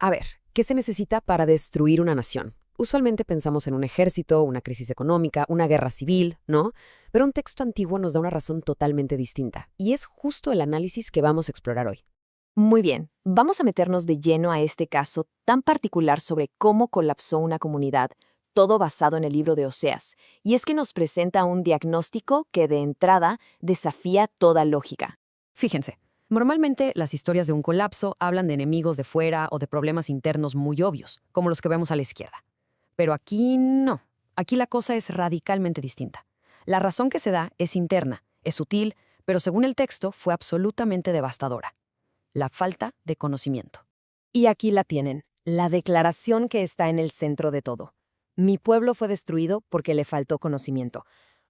A ver, ¿qué se necesita para destruir una nación? Usualmente pensamos en un ejército, una crisis económica, una guerra civil, ¿no? Pero un texto antiguo nos da una razón totalmente distinta, y es justo el análisis que vamos a explorar hoy. Muy bien, vamos a meternos de lleno a este caso tan particular sobre cómo colapsó una comunidad, todo basado en el libro de Oseas. Y es que nos presenta un diagnóstico que de entrada desafía toda lógica. Fíjense, normalmente las historias de un colapso hablan de enemigos de fuera o de problemas internos muy obvios, como los que vemos a la izquierda. Pero aquí no. Aquí la cosa es radicalmente distinta. La razón que se da es interna, es sutil, pero según el texto fue absolutamente devastadora. La falta de conocimiento. Y aquí la tienen, la declaración que está en el centro de todo. Mi pueblo fue destruido porque le faltó conocimiento.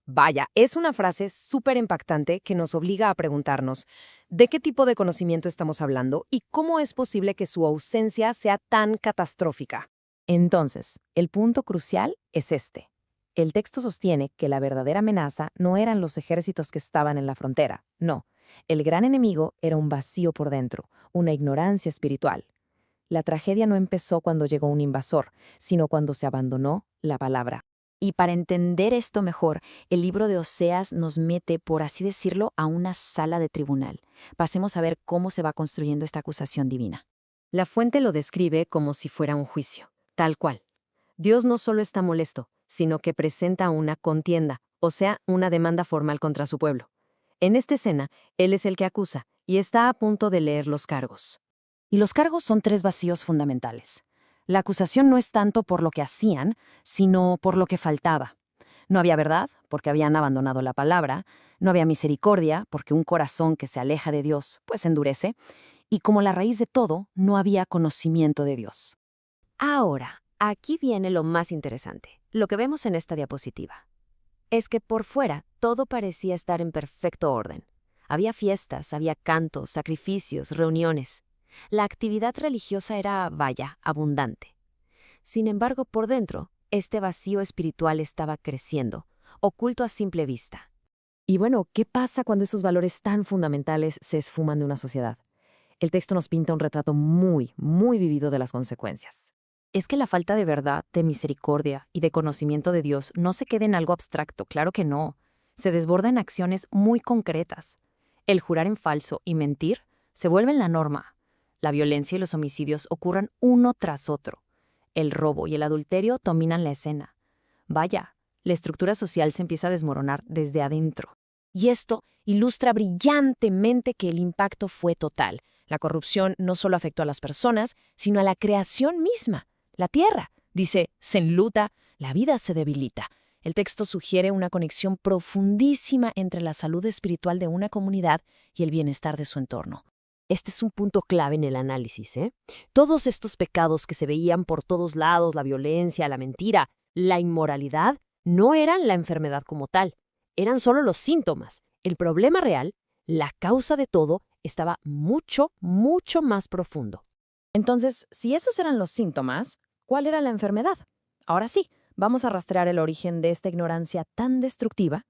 Vaya, es una frase súper impactante que nos obliga a preguntarnos de qué tipo de conocimiento estamos hablando y cómo es posible que su ausencia sea tan catastrófica. Entonces, el punto crucial es este. El texto sostiene que la verdadera amenaza no eran los ejércitos que estaban en la frontera, no. El gran enemigo era un vacío por dentro, una ignorancia espiritual. La tragedia no empezó cuando llegó un invasor, sino cuando se abandonó la palabra. Y para entender esto mejor, el libro de Oseas nos mete, por así decirlo, a una sala de tribunal. Pasemos a ver cómo se va construyendo esta acusación divina. La fuente lo describe como si fuera un juicio, tal cual. Dios no solo está molesto, sino que presenta una contienda, o sea, una demanda formal contra su pueblo. En esta escena, Él es el que acusa y está a punto de leer los cargos. Y los cargos son tres vacíos fundamentales. La acusación no es tanto por lo que hacían, sino por lo que faltaba. No había verdad, porque habían abandonado la palabra. No había misericordia, porque un corazón que se aleja de Dios, pues endurece. Y como la raíz de todo, no había conocimiento de Dios. Ahora, aquí viene lo más interesante, lo que vemos en esta diapositiva. Es que por fuera todo parecía estar en perfecto orden. Había fiestas, había cantos, sacrificios, reuniones. La actividad religiosa era, vaya, abundante. Sin embargo, por dentro, este vacío espiritual estaba creciendo, oculto a simple vista. Y bueno, ¿qué pasa cuando esos valores tan fundamentales se esfuman de una sociedad? El texto nos pinta un retrato muy, muy vivido de las consecuencias. Es que la falta de verdad, de misericordia y de conocimiento de Dios no se queda en algo abstracto, claro que no. Se desborda en acciones muy concretas. El jurar en falso y mentir se vuelven la norma. La violencia y los homicidios ocurren uno tras otro. El robo y el adulterio dominan la escena. Vaya, la estructura social se empieza a desmoronar desde adentro. Y esto ilustra brillantemente que el impacto fue total. La corrupción no solo afectó a las personas, sino a la creación misma. La tierra, dice, se enluta, la vida se debilita. El texto sugiere una conexión profundísima entre la salud espiritual de una comunidad y el bienestar de su entorno. Este es un punto clave en el análisis, ¿eh? Todos estos pecados que se veían por todos lados, la violencia, la mentira, la inmoralidad, no eran la enfermedad como tal, eran solo los síntomas. El problema real, la causa de todo, estaba mucho, mucho más profundo. Entonces, si esos eran los síntomas, ¿cuál era la enfermedad? Ahora sí, vamos a rastrear el origen de esta ignorancia tan destructiva.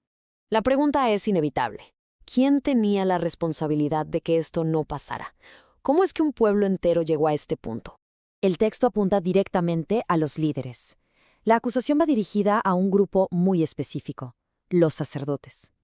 La pregunta es inevitable. ¿Quién tenía la responsabilidad de que esto no pasara? ¿Cómo es que un pueblo entero llegó a este punto? El texto apunta directamente a los líderes. La acusación va dirigida a un grupo muy específico, los sacerdotes.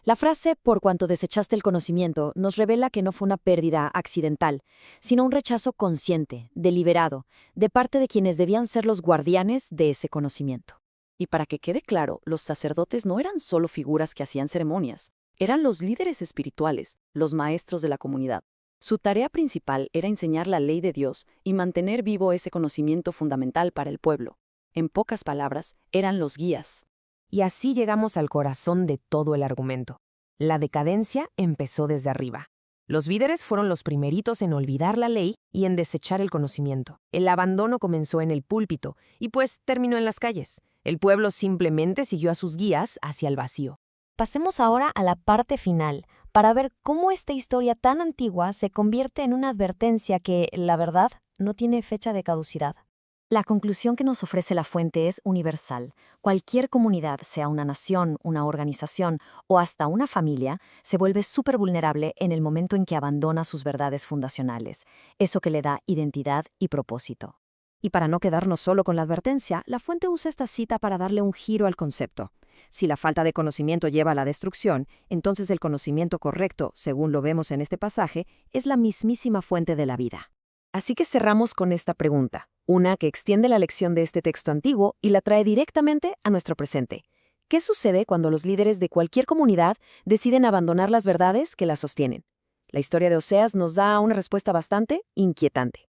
La frase «por cuanto desechaste el conocimiento» nos revela que no fue una pérdida accidental, sino un rechazo consciente, deliberado, de parte de quienes debían ser los guardianes de ese conocimiento. Y para que quede claro, los sacerdotes no eran solo figuras que hacían ceremonias, eran los líderes espirituales, los maestros de la comunidad. Su tarea principal era enseñar la ley de Dios y mantener vivo ese conocimiento fundamental para el pueblo. En pocas palabras, eran los guías. Y así llegamos al corazón de todo el argumento. La decadencia empezó desde arriba. Los líderes fueron los primeritos en olvidar la ley y en desechar el conocimiento. El abandono comenzó en el púlpito y pues terminó en las calles. El pueblo simplemente siguió a sus guías hacia el vacío. Pasemos ahora a la parte final, para ver cómo esta historia tan antigua se convierte en una advertencia que, la verdad, no tiene fecha de caducidad. La conclusión que nos ofrece la fuente es universal. Cualquier comunidad, sea una nación, una organización o hasta una familia, se vuelve súper vulnerable en el momento en que abandona sus verdades fundacionales, eso que le da identidad y propósito. Y para no quedarnos solo con la advertencia, la fuente usa esta cita para darle un giro al concepto. Si la falta de conocimiento lleva a la destrucción, entonces el conocimiento correcto, según lo vemos en este pasaje, es la mismísima fuente de la vida. Así que cerramos con esta pregunta, una que extiende la lección de este texto antiguo y la trae directamente a nuestro presente. ¿Qué sucede cuando los líderes de cualquier comunidad deciden abandonar las verdades que las sostienen? La historia de Oseas nos da una respuesta bastante inquietante.